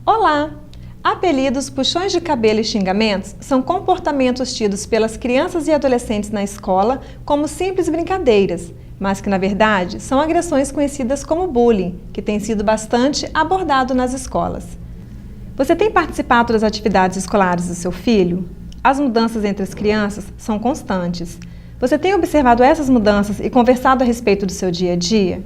Olá! Apelidos, puxões de cabelo e xingamentos são comportamentos tidos pelas crianças e adolescentes na escola como simples brincadeiras, mas que, na verdade, são agressões conhecidas como bullying, que tem sido bastante abordado nas escolas. Você tem participado das atividades escolares do seu filho? As mudanças entre as crianças são constantes. Você tem observado essas mudanças e conversado a respeito do seu dia a dia?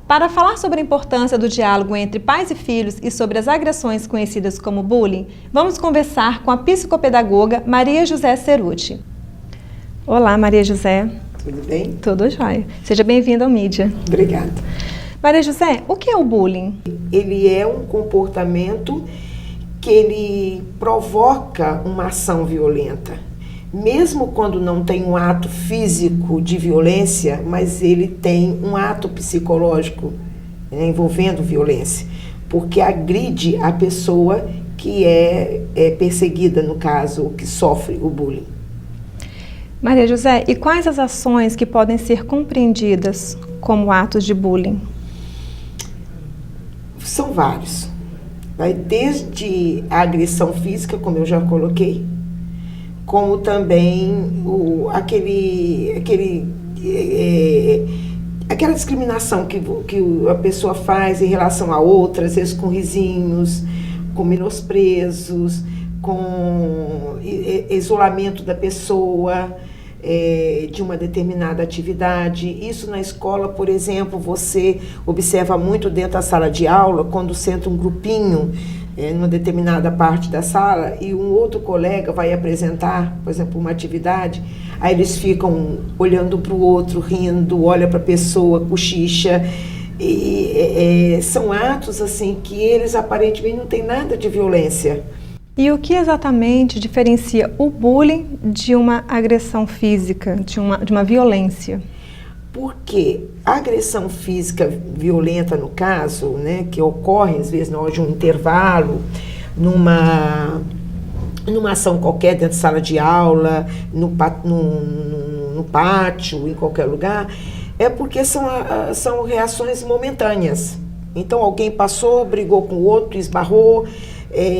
Para falar sobre a importância do diálogo entre pais e filhos e sobre as agressões conhecidas como bullying, vamos conversar com a psicopedagoga Maria José Cerutti. Olá, Maria José. Tudo bem? Tudo jóia. Seja bem-vinda ao Mídia. Obrigada. Maria José, o que é o bullying? Ele é um comportamento que ele provoca uma ação violenta. Mesmo quando não tem um ato físico de violência, mas ele tem um ato psicológico, né, envolvendo violência, porque agride a pessoa que é perseguida, no caso, que sofre o bullying. Maria José, e quais as ações que podem ser compreendidas como atos de bullying? São vários. Vai desde a agressão física, como eu já coloquei, como também aquela discriminação que a pessoa faz em relação a outras, às vezes com risinhos, com menosprezos, com isolamento da pessoa de uma determinada atividade. Isso na escola, por exemplo, você observa muito dentro da sala de aula, quando senta um grupinho numa determinada parte da sala e um outro colega vai apresentar, por exemplo, uma atividade, aí eles ficam olhando para o outro, rindo, olha para a pessoa, cochicha, e são atos assim que eles aparentemente não têm nada de violência. E o que exatamente diferencia o bullying de uma agressão física, de uma violência? Porque a agressão física violenta, no caso, né, que ocorre às vezes na hora de um intervalo, numa ação qualquer dentro da sala de aula, no pátio, em qualquer lugar, é porque são reações momentâneas. Então alguém passou, brigou com o outro, esbarrou,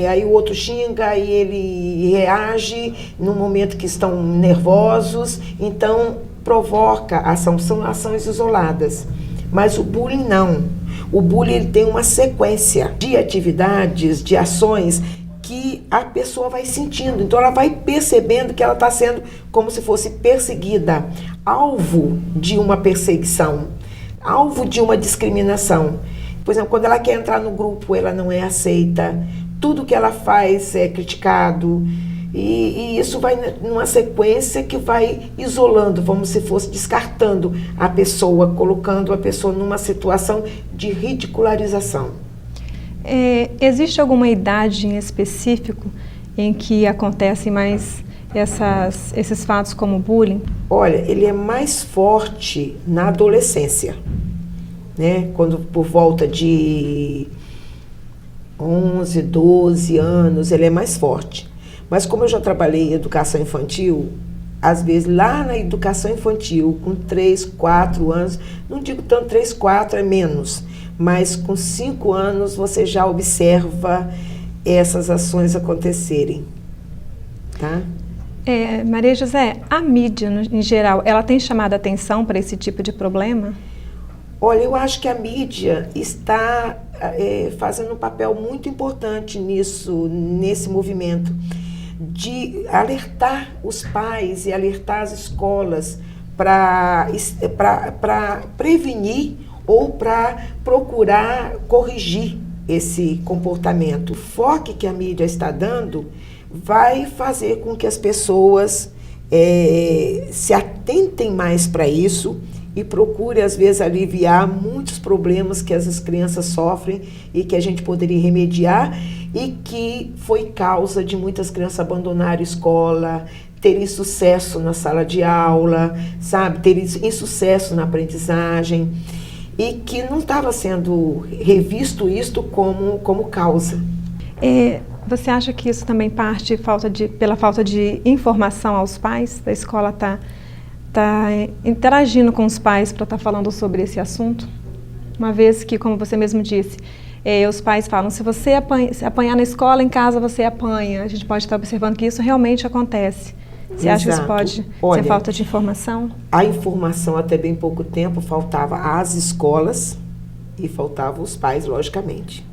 aí o outro xinga e ele reage no momento que estão nervosos, então provoca a ação, são ações isoladas. Mas o bullying não. O bullying ele tem uma sequência de atividades, de ações que a pessoa vai sentindo. Então ela vai percebendo que ela está sendo como se fosse perseguida, alvo de uma perseguição, alvo de uma discriminação. Por exemplo, quando ela quer entrar no grupo, ela não é aceita, tudo que ela faz é criticado. E isso vai numa sequência que vai isolando, como se fosse descartando a pessoa, colocando a pessoa numa situação de ridicularização. Existe alguma idade em específico em que acontecem mais esses fatos como bullying? Olha, ele é mais forte na adolescência, né? Quando por volta de 11, 12 anos, ele é mais forte. Mas como eu já trabalhei em educação infantil, às vezes lá na educação infantil, com 3, 4 anos, não digo tanto 3, 4 é menos, mas com 5 anos você já observa essas ações acontecerem, tá? Maria José, a mídia em geral, ela tem chamado a atenção para esse tipo de problema? Olha, eu acho que a mídia está fazendo um papel muito importante nesse movimento, de alertar os pais e alertar as escolas para prevenir ou para procurar corrigir esse comportamento. O foco que a mídia está dando vai fazer com que as pessoas se atentem mais para isso e procure, às vezes, aliviar muitos problemas que essas crianças sofrem e que a gente poderia remediar e que foi causa de muitas crianças abandonarem a escola, terem sucesso na sala de aula, sabe, terem insucesso na aprendizagem e que não estava sendo revisto isto como causa. Você acha que isso também parte pela falta de informação aos pais? Da escola tá interagindo com os pais para estar falando sobre esse assunto? Uma vez que, como você mesmo disse, os pais falam, se você apanhar na escola, em casa você apanha. A gente pode estar observando que isso realmente acontece. Você acha que isso pode ser falta de informação? A informação, até bem pouco tempo, faltava às escolas e faltava os pais, logicamente.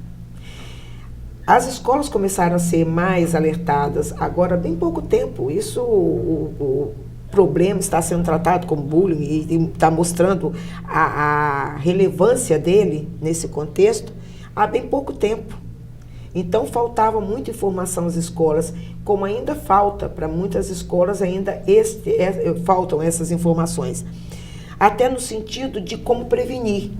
As escolas começaram a ser mais alertadas agora há bem pouco tempo. Isso, o problema está sendo tratado como bullying e está mostrando a relevância dele nesse contexto há bem pouco tempo. Então, faltava muita informação às escolas, como ainda falta para muitas escolas, ainda faltam essas informações. Até no sentido de como prevenir,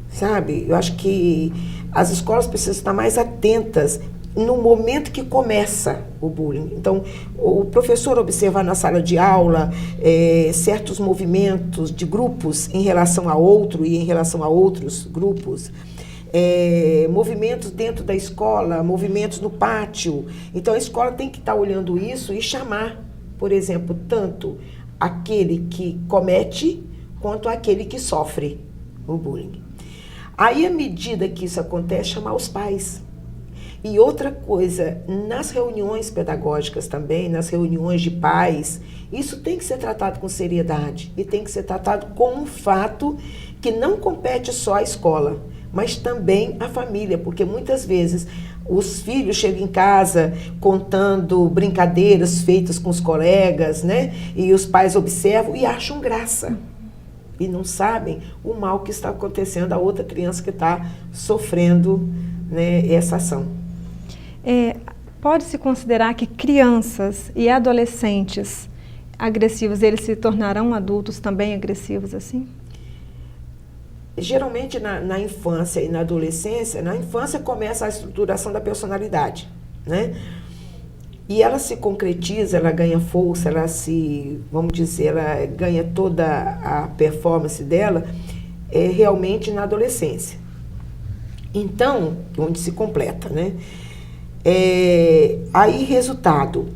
sabe? Eu acho que as escolas precisam estar mais atentas no momento que começa o bullying. Então, o professor observar na sala de aula certos movimentos de grupos em relação a outro e em relação a outros grupos, movimentos dentro da escola, movimentos no pátio. Então, a escola tem que estar olhando isso e chamar, por exemplo, tanto aquele que comete quanto aquele que sofre o bullying. Aí, à medida que isso acontece, chamar os pais. E outra coisa, nas reuniões pedagógicas também, nas reuniões de pais, isso tem que ser tratado com seriedade e tem que ser tratado como um fato que não compete só à escola, mas também à família, porque muitas vezes os filhos chegam em casa contando brincadeiras feitas com os colegas, né? E os pais observam e acham graça. E não sabem o mal que está acontecendo a outra criança que está sofrendo, né, essa ação. Pode-se considerar que crianças e adolescentes agressivos, eles se tornarão adultos também agressivos assim? Geralmente na infância e na adolescência, na infância começa a estruturação da personalidade, né? E ela se concretiza, ela ganha força, vamos dizer, ela ganha toda a performance dela realmente na adolescência. Então, onde se completa, né? Aí, resultado,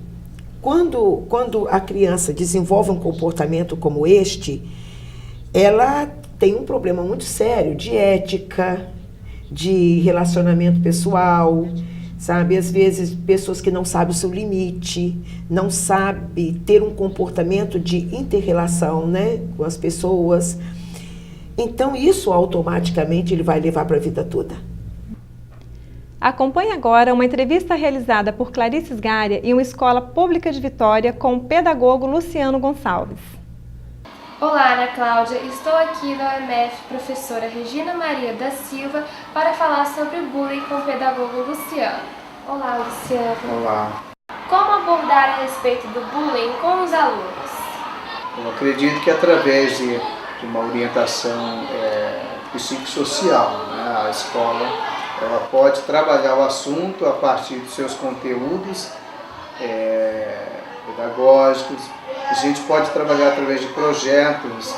quando a criança desenvolve um comportamento como este, ela tem um problema muito sério de ética, de relacionamento pessoal, sabe? Às vezes, pessoas que não sabem o seu limite, não sabem ter um comportamento de inter-relação, né, com as pessoas. Então, isso automaticamente ele vai levar para a vida toda. Acompanhe agora uma entrevista realizada por Clarice Sgaria em uma escola pública de Vitória com o pedagogo Luciano Gonçalves. Olá, Ana Cláudia. Estou aqui na UMF, professora Regina Maria da Silva, para falar sobre bullying com o pedagogo Luciano. Olá, Luciano. Olá. Como abordar a respeito do bullying com os alunos? Eu acredito que através de uma orientação psicossocial, né? A escola ela pode trabalhar o assunto a partir dos seus conteúdos pedagógicos. A gente pode trabalhar através de projetos,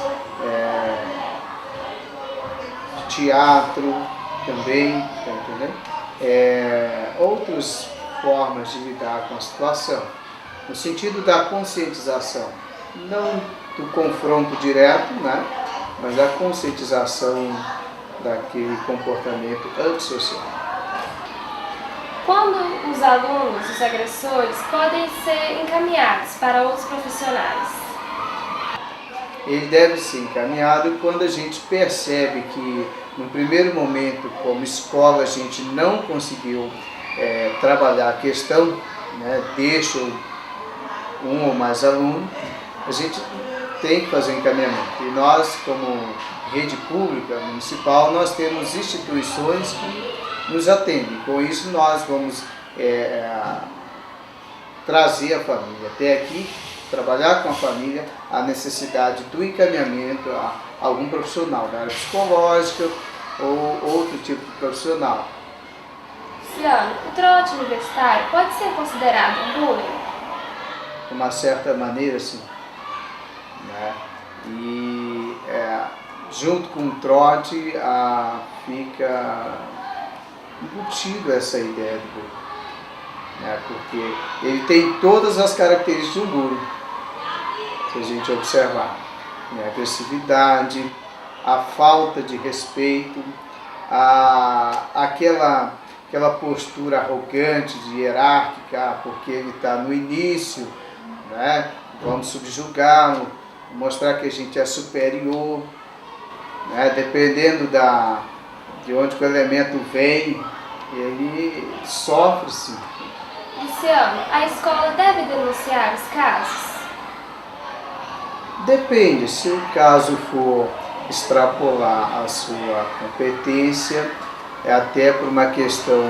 de teatro também, tá entendendo? Outras formas de lidar com a situação, no sentido da conscientização, não do confronto direto, né? Mas da conscientização daquele comportamento antissocial. Quando os alunos, os agressores, podem ser encaminhados para outros profissionais? Ele deve ser encaminhado quando a gente percebe que, no primeiro momento, como escola, a gente não conseguiu trabalhar a questão, né, deixa um ou mais aluno, a gente tem que fazer um encaminhamento. E nós, como rede pública municipal, nós temos instituições que nos atendem. Com isso, nós vamos trazer a família até aqui, trabalhar com a família a necessidade do encaminhamento a algum profissional da área psicológica ou outro tipo de profissional. Luciano, o trote universitário pode ser considerado um bullying? De uma certa maneira, sim. Né? E junto com o trote fica embutido essa ideia do bullying. Né? Porque ele tem todas as características do bullying, se a gente observar. A agressividade, a falta de respeito, aquela postura arrogante, de hierárquica, porque ele está no início, né? Vamos subjugá-lo, mostrar que a gente é superior, né? Dependendo de onde o elemento vem, ele sofre sim. Luciano, a escola deve denunciar os casos? Depende, se o caso for extrapolar a sua competência, até por uma questão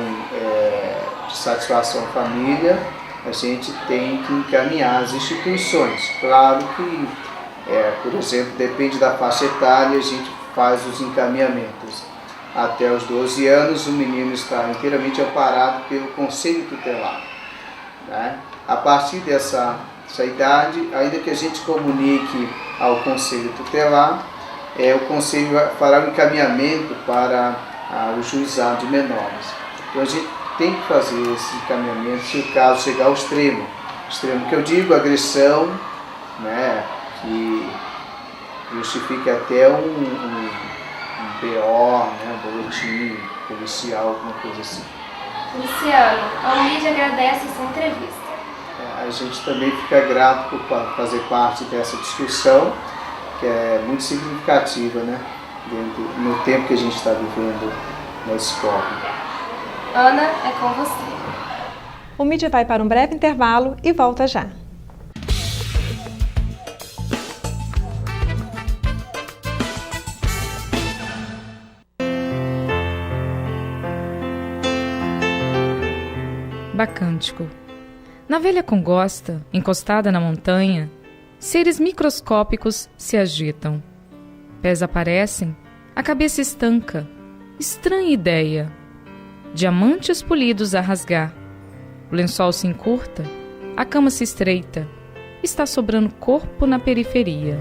de satisfação à família, a gente tem que encaminhar as instituições. Claro que, por exemplo, depende da faixa etária, a gente faz os encaminhamentos. Até os 12 anos, o menino está inteiramente amparado pelo Conselho Tutelar. Né? A partir dessa idade, ainda que a gente comunique ao Conselho Tutelar, o Conselho fará o encaminhamento para o juizado de menores. Então a gente tem que fazer esse encaminhamento se o caso chegar ao extremo. Extremo que eu digo, agressão, né, que justifica até um BO, né, um boletim policial, alguma coisa assim. Luciano, a UNID agradece essa entrevista. A gente também fica grato por fazer parte dessa discussão, que é muito significativa, né, no tempo que a gente está vivendo na escola. Ana, é com você. O mídia vai para um breve intervalo e volta já. Bacântico. Na velha congosta, encostada na montanha, seres microscópicos se agitam. Pés aparecem, a cabeça estanca. Estranha ideia. Diamantes polidos a rasgar. O lençol se encurta, a cama se estreita. Está sobrando corpo na periferia.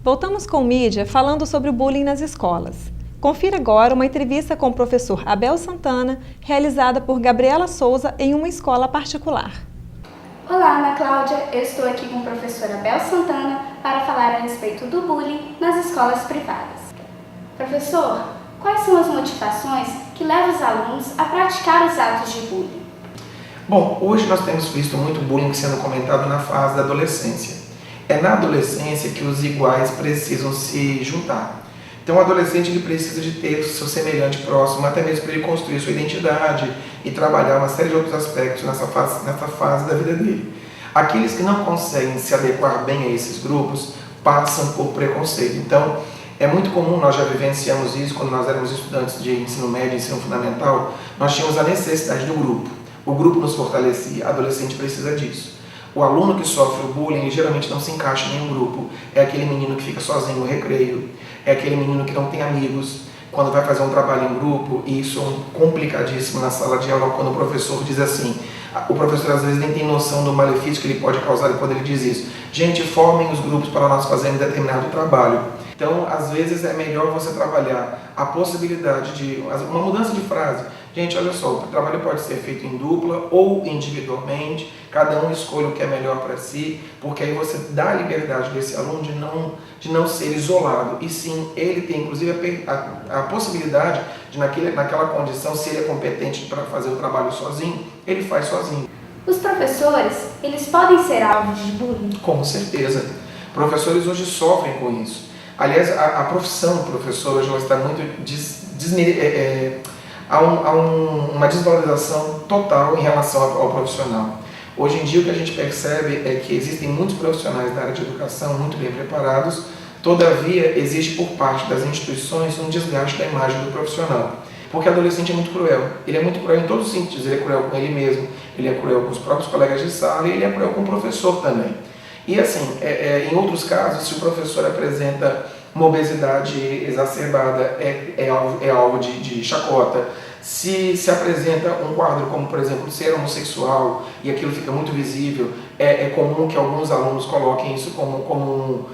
Voltamos com o mídia falando sobre o bullying nas escolas. Confira agora uma entrevista com o professor Abel Santana, realizada por Gabriela Souza em uma escola particular. Olá, Ana Cláudia, eu estou aqui com o professor Abel Santana para falar a respeito do bullying nas escolas privadas. Professor, quais são as motivações que levam os alunos a praticar os atos de bullying? Bom, hoje nós temos visto muito bullying sendo comentado na fase da adolescência. É na adolescência que os iguais precisam se juntar. Então o adolescente ele precisa de ter o seu semelhante próximo, até mesmo para ele construir sua identidade e trabalhar uma série de outros aspectos nessa fase da vida dele. Aqueles que não conseguem se adequar bem a esses grupos passam por preconceito. Então é muito comum, nós já vivenciamos isso quando nós éramos estudantes de ensino médio e ensino fundamental, nós tínhamos a necessidade do grupo. O grupo nos fortalecia, a adolescente precisa disso. O aluno que sofre o bullying geralmente não se encaixa em nenhum grupo. É aquele menino que fica sozinho no recreio, é aquele menino que não tem amigos. Quando vai fazer um trabalho em grupo, e isso é complicadíssimo na sala de aula, quando o professor diz assim, o professor às vezes nem tem noção do malefício que ele pode causar quando ele diz isso. Gente, formem os grupos para nós fazermos determinado trabalho. Então, às vezes é melhor você trabalhar a possibilidade de uma mudança de frase. Gente, olha só, o trabalho pode ser feito em dupla ou individualmente, cada um escolhe o que é melhor para si, porque aí você dá a liberdade desse aluno de não ser isolado, e sim, ele tem inclusive a possibilidade de naquela condição, se ele é competente para fazer o trabalho sozinho, ele faz sozinho. Os professores, eles podem ser alvos de bullying? Com certeza. Professores hoje sofrem com isso. Aliás, a profissão professor hoje ela está muito há uma desvalorização total em relação ao profissional. Hoje em dia o que a gente percebe é que existem muitos profissionais da área de educação muito bem preparados, todavia existe por parte das instituições um desgaste da imagem do profissional. Porque o adolescente é muito cruel. Ele é muito cruel em todos os sentidos. Ele é cruel com ele mesmo, ele é cruel com os próprios colegas de sala e ele é cruel com o professor também. E assim, em outros casos, se o professor apresenta uma obesidade exacerbada, é alvo de chacota. Se apresenta um quadro como, por exemplo, ser homossexual e aquilo fica muito visível, é comum que alguns alunos coloquem isso como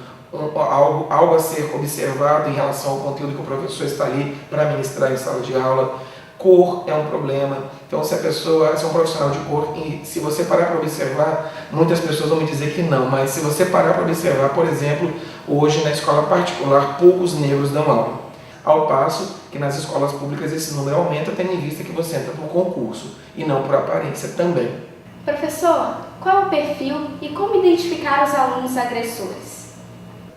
algo a ser observado em relação ao conteúdo que o professor está ali para ministrar em sala de aula. Cor é um problema. Então, se é um profissional de cor, e se você parar para observar, muitas pessoas vão me dizer que não, mas se você parar para observar, por exemplo, hoje na escola particular, poucos negros dão aula. Ao passo que nas escolas públicas esse número aumenta, tendo em vista que você entra por concurso e não por aparência também. Professor, qual é o perfil e como identificar os alunos agressores?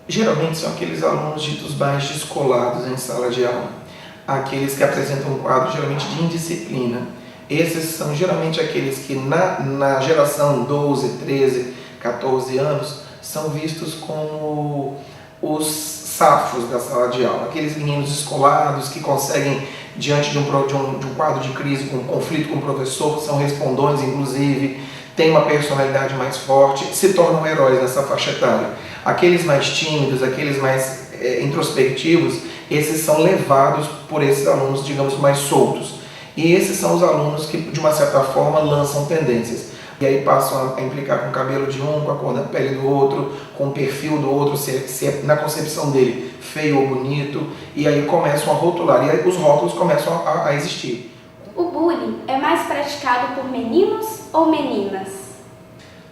Geralmente são aqueles alunos ditos mais descolados em sala de aula, aqueles que apresentam um quadro geralmente de indisciplina. Esses são geralmente aqueles que na geração 12, 13, 14 anos são vistos como os safos da sala de aula, aqueles meninos descolados que conseguem, diante de um quadro de crise, um conflito com o professor, são respondões inclusive, têm uma personalidade mais forte, se tornam heróis nessa faixa etária. Aqueles mais tímidos, aqueles mais introspectivos, esses são levados por esses alunos, digamos, mais soltos. E esses são os alunos que, de uma certa forma, lançam tendências. E aí passam a implicar com o cabelo de um, com a cor da pele do outro, com o perfil do outro, se é, na concepção dele, feio ou bonito. E aí começam a rotular, e aí os rótulos começam a existir. O bullying é mais praticado por meninos ou meninas?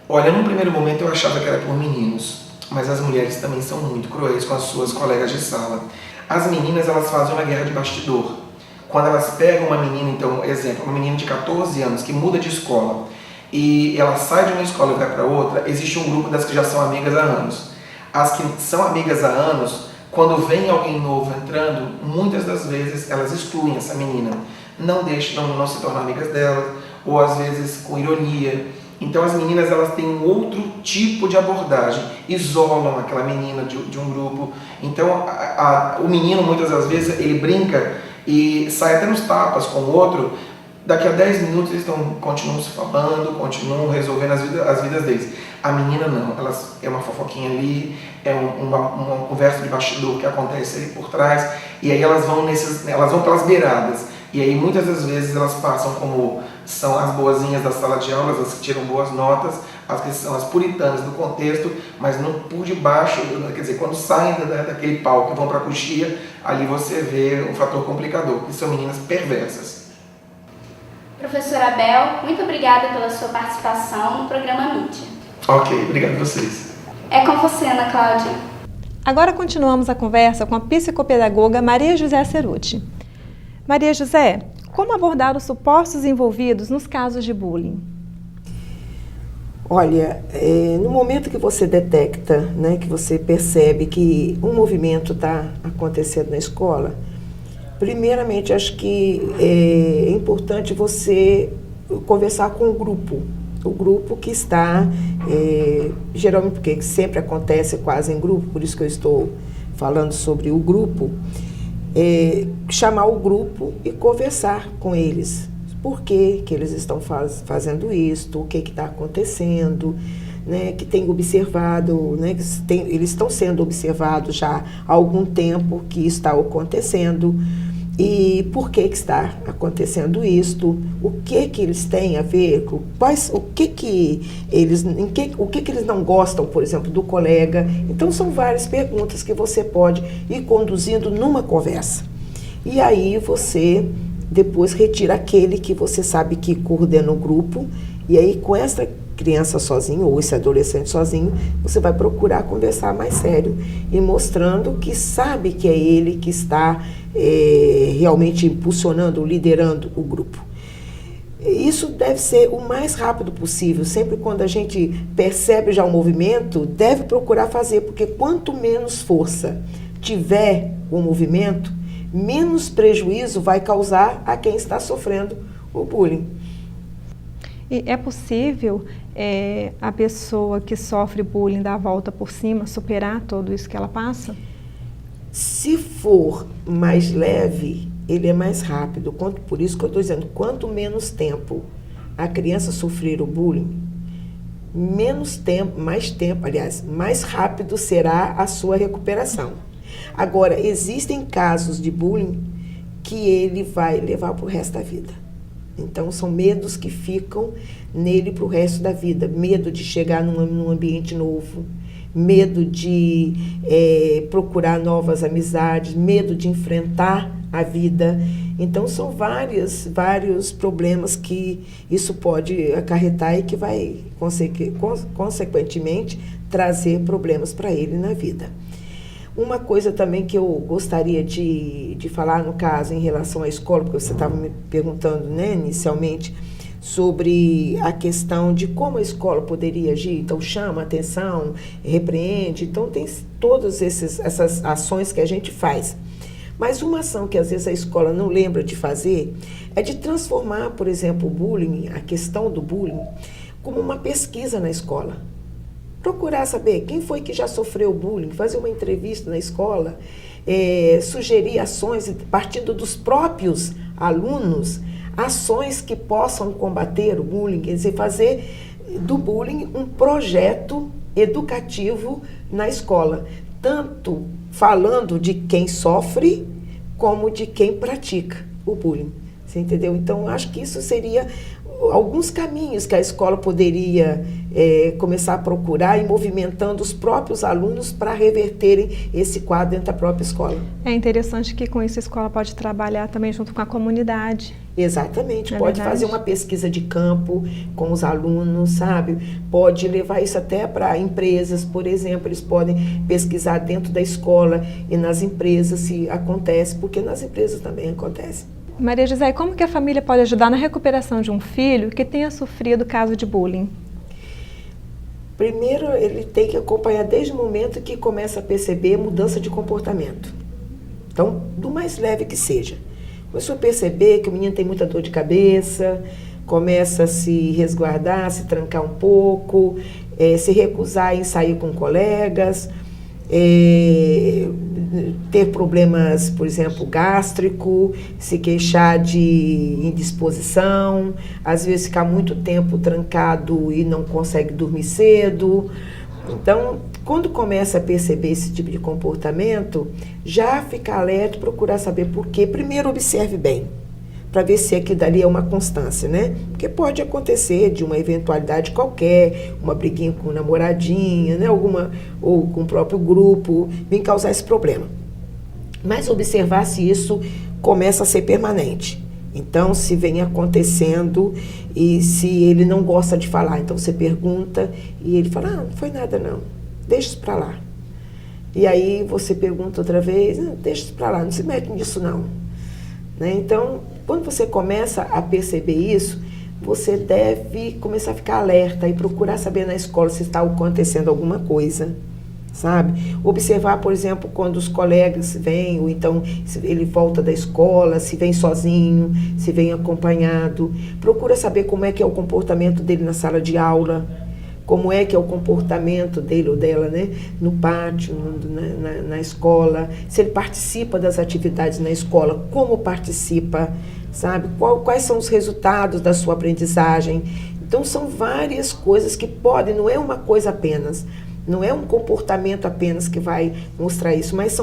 Olha, num primeiro momento eu achava que era por meninos, mas as mulheres também são muito cruéis com as suas colegas de sala. As meninas, elas fazem uma guerra de bastidor. Quando elas pegam uma menina, então, exemplo, uma menina de 14 anos que muda de escola e ela sai de uma escola e vai para outra, existe um grupo das que já são amigas há anos. As que são amigas há anos, quando vem alguém novo entrando, muitas das vezes elas excluem essa menina. Não se tornam amigas dela, ou às vezes com ironia. Então as meninas, elas têm um outro tipo de abordagem, isolam aquela menina de um grupo. Então o menino, muitas das vezes, ele brinca e sai até nos tapas com o outro. Daqui a 10 minutos eles continuam se falando, continuam resolvendo as vidas deles. A menina não, é uma fofoquinha ali, é uma conversa de bastidor que acontece ali por trás, e aí elas vão pelas beiradas. E aí muitas das vezes elas passam como são as boazinhas da sala de aula, as que tiram boas notas, as que são as puritanas do contexto, mas por debaixo, quer dizer, quando saem daquele palco e vão para a coxia, ali você vê um fator complicador, que são meninas perversas. Professora Abel, muito obrigada pela sua participação no programa Mídia. Ok, obrigado a vocês. É com você, Ana Cláudia. Agora continuamos a conversa com a psicopedagoga Maria José Cerutti. Maria José, como abordar os supostos envolvidos nos casos de bullying? Olha, no momento que você detecta, né, que você percebe que um movimento está acontecendo na escola, primeiramente acho que é importante você conversar com o grupo que está, geralmente porque sempre acontece quase em grupo, por isso que eu estou falando sobre o grupo, chamar o grupo e conversar com eles. Por que eles estão fazendo isto, o que está acontecendo, né, que tem observado, né, eles estão sendo observados já há algum tempo que está acontecendo, e por que está acontecendo isto, o que eles têm a ver, o que eles não gostam, por exemplo, do colega. Então são várias perguntas que você pode ir conduzindo numa conversa. E aí você depois retira aquele que você sabe que coordena o grupo, e aí com essa criança sozinho ou esse adolescente sozinho, você vai procurar conversar mais sério e mostrando que sabe que é ele que está realmente impulsionando, liderando o grupo. Isso deve ser o mais rápido possível, sempre quando a gente percebe já o movimento, deve procurar fazer, porque quanto menos força tiver o movimento, menos prejuízo vai causar a quem está sofrendo o bullying. E é possível a pessoa que sofre bullying dar a volta por cima, superar tudo isso que ela passa? Se for mais leve, ele é mais rápido. Por isso que eu estou dizendo, quanto menos tempo a criança sofrer o bullying, mais rápido será a sua recuperação. Agora, existem casos de bullying que ele vai levar para o resto da vida. Então, são medos que ficam nele para o resto da vida. Medo de chegar num ambiente novo, medo de procurar novas amizades, medo de enfrentar a vida. Então, são vários problemas que isso pode acarretar e que vai, consequentemente, trazer problemas para ele na vida. Uma coisa também que eu gostaria de falar, no caso, em relação à escola, porque você estava me perguntando, né, inicialmente, sobre a questão de como a escola poderia agir. Então, chama atenção, repreende. Então, tem todas essas ações que a gente faz. Mas uma ação que às vezes a escola não lembra de fazer é de transformar, por exemplo, o bullying, a questão do bullying, como uma pesquisa na escola. Procurar saber quem foi que já sofreu bullying, fazer uma entrevista na escola, sugerir ações, partindo dos próprios alunos, ações que possam combater o bullying, quer dizer, fazer do bullying um projeto educativo na escola, tanto falando de quem sofre, como de quem pratica o bullying. Você entendeu? Então, acho que isso seria alguns caminhos que a escola poderia começar a procurar, e movimentando os próprios alunos para reverterem esse quadro dentro da própria escola. É interessante que com isso a escola pode trabalhar também junto com a comunidade. Exatamente, pode fazer uma pesquisa de campo com os alunos, sabe? Pode levar isso até para empresas, por exemplo, eles podem pesquisar dentro da escola e nas empresas se acontece, porque nas empresas também acontece. Maria José, como que a família pode ajudar na recuperação de um filho que tenha sofrido caso de bullying? Primeiro, ele tem que acompanhar desde o momento que começa a perceber mudança de comportamento. Então, do mais leve que seja. Começou a perceber que o menino tem muita dor de cabeça, começa a se resguardar, se trancar um pouco, se recusar em sair com colegas, ter problemas, por exemplo, gástrico, se queixar de indisposição, às vezes ficar muito tempo trancado e não consegue dormir cedo. Então, quando começa a perceber esse tipo de comportamento, já ficar alerta e procurar saber por quê. Primeiro, observe bem, para ver se aquilo dali é uma constância, né? Porque pode acontecer de uma eventualidade qualquer, uma briguinha com namoradinha, né? Ou com o próprio grupo, vem causar esse problema. Mas observar se isso começa a ser permanente. Então, se vem acontecendo e se ele não gosta de falar, então você pergunta e ele fala, não foi nada não, deixa isso para lá. E aí você pergunta outra vez, não, deixa isso para lá, não se mete nisso não. Né? Então, quando você começa a perceber isso, você deve começar a ficar alerta e procurar saber na escola se está acontecendo alguma coisa, sabe? Observar, por exemplo, quando os colegas vêm, ou então se ele volta da escola, se vem sozinho, se vem acompanhado. Procura saber como é que é o comportamento dele na sala de aula, como é que é o comportamento dele ou dela, né? No pátio, na escola, se ele participa das atividades na escola, como participa, sabe? Quais são os resultados da sua aprendizagem. Então, são várias coisas que podem, não é uma coisa apenas, não é um comportamento apenas que vai mostrar isso, mas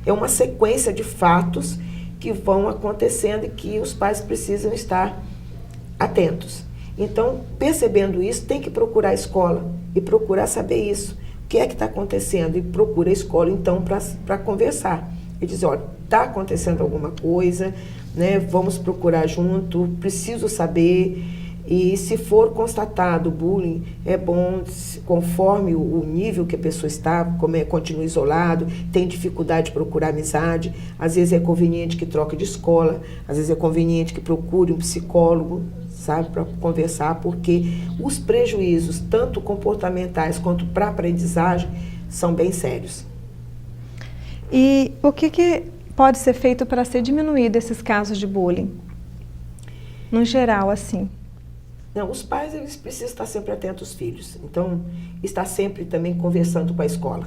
é uma sequência de fatos que vão acontecendo e que os pais precisam estar atentos. Então, percebendo isso, tem que procurar a escola e procurar saber isso. O que é que está acontecendo? E procura a escola, então, para conversar. E dizer, olha, está acontecendo alguma coisa, né? Vamos procurar junto, preciso saber. E se for constatado bullying, é bom, conforme o nível que a pessoa está, como continua isolado, tem dificuldade de procurar amizade, às vezes é conveniente que troque de escola, às vezes é conveniente que procure um psicólogo, sabe, para conversar, porque os prejuízos, tanto comportamentais quanto para a aprendizagem, são bem sérios. E o que pode ser feito para ser diminuído esses casos de bullying? No geral, assim. Não, os pais, eles precisam estar sempre atentos aos filhos. Então, estar sempre também conversando com a escola.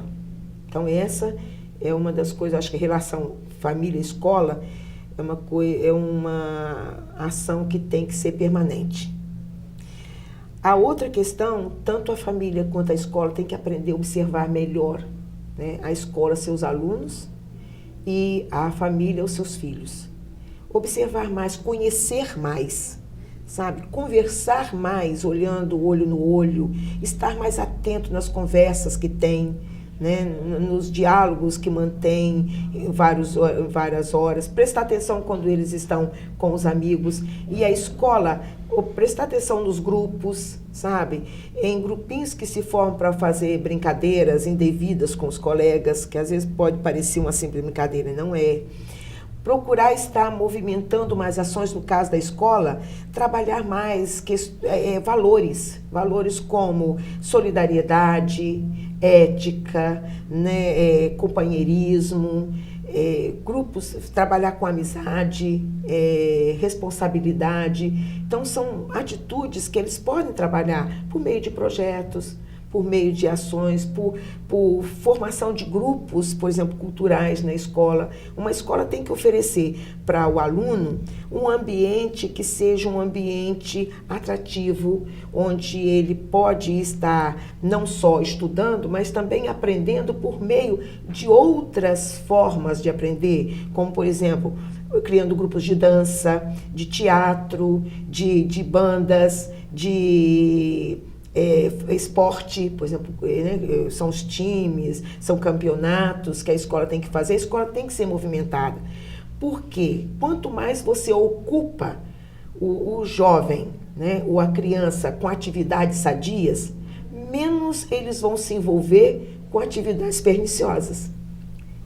Então, essa é uma das coisas, acho que a relação família-escola é uma ação que tem que ser permanente. A outra questão, tanto a família quanto a escola tem que aprender a observar melhor, né, a escola, seus alunos, e a família, os seus filhos. Observar mais, conhecer mais, sabe? Conversar mais, olhando olho no olho, estar mais atento nas conversas que tem, né? Nos diálogos que mantém em várias horas, prestar atenção quando eles estão com os amigos. E a escola, prestar atenção nos grupos, sabe? Em grupinhos que se formam para fazer brincadeiras indevidas com os colegas, que às vezes pode parecer uma simples brincadeira, não é. Procurar estar movimentando mais ações, no caso da escola, trabalhar mais valores como solidariedade, ética, né, companheirismo, grupos, trabalhar com amizade, responsabilidade. Então, são atitudes que eles podem trabalhar por meio de projetos, por meio de ações, por formação de grupos, por exemplo, culturais na escola. Uma escola tem que oferecer para o aluno um ambiente que seja um ambiente atrativo, onde ele pode estar não só estudando, mas também aprendendo por meio de outras formas de aprender, como, por exemplo, criando grupos de dança, de teatro, de bandas, de esporte, por exemplo, né, são os times, são campeonatos que a escola tem que fazer, a escola tem que ser movimentada. Porque quanto mais você ocupa o jovem, né, ou a criança com atividades sadias, menos eles vão se envolver com atividades perniciosas.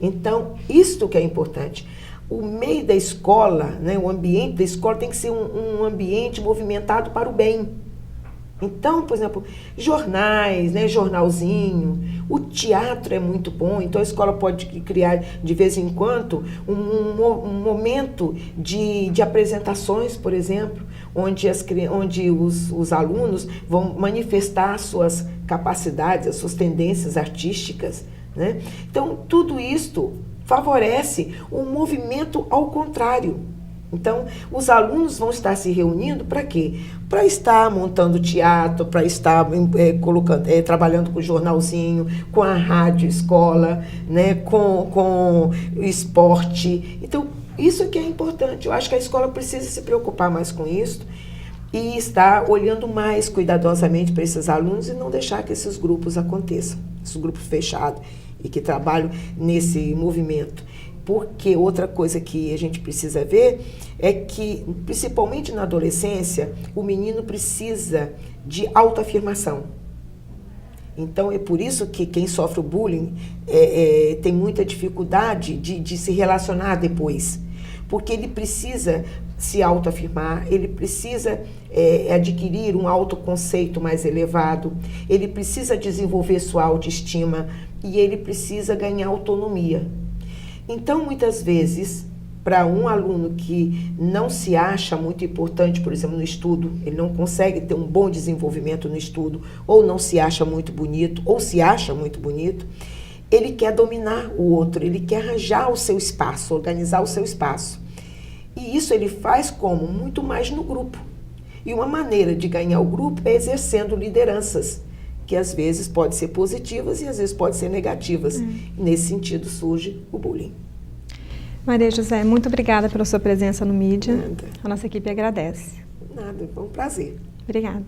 Então, isto que é importante. O meio da escola, né, o ambiente da escola tem que ser um ambiente movimentado para o bem. Então, por exemplo, jornais, né, jornalzinho, o teatro é muito bom, então a escola pode criar de vez em quando um momento de apresentações, por exemplo, onde os alunos vão manifestar suas capacidades, as suas tendências artísticas, né? Então, tudo isto favorece um movimento ao contrário. Então, os alunos vão estar se reunindo para quê? Para estar montando teatro, para estar trabalhando com o jornalzinho, com a rádio escola, né, com o esporte. Então, isso que é importante. Eu acho que a escola precisa se preocupar mais com isso e estar olhando mais cuidadosamente para esses alunos e não deixar que esses grupos aconteçam, esses grupos fechados e que trabalham nesse movimento. Porque outra coisa que a gente precisa ver é que, principalmente na adolescência, o menino precisa de autoafirmação. Então, é por isso que quem sofre o bullying tem muita dificuldade de se relacionar depois. Porque ele precisa se autoafirmar, ele precisa adquirir um autoconceito mais elevado, ele precisa desenvolver sua autoestima e ele precisa ganhar autonomia. Então, muitas vezes, para um aluno que não se acha muito importante, por exemplo, no estudo, ele não consegue ter um bom desenvolvimento no estudo, ou não se acha muito bonito, ou se acha muito bonito, ele quer dominar o outro, ele quer arranjar o seu espaço, organizar o seu espaço. E isso ele faz como? Muito mais no grupo. E uma maneira de ganhar o grupo é exercendo lideranças, que às vezes podem ser positivas e às vezes podem ser negativas. Nesse sentido surge o bullying. Maria José, muito obrigada pela sua presença no Mídia. Nada. A nossa equipe agradece. Nada, foi um prazer. Obrigada.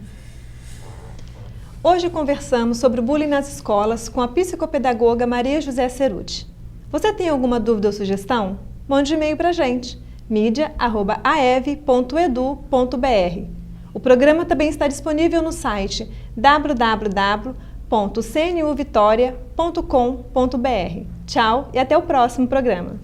Hoje conversamos sobre o bullying nas escolas com a psicopedagoga Maria José Cerutti. Você tem alguma dúvida ou sugestão? Mande um e-mail para a gente, media@aev.edu.br. O programa também está disponível no site www.cnuvitoria.com.br. Tchau e até o próximo programa.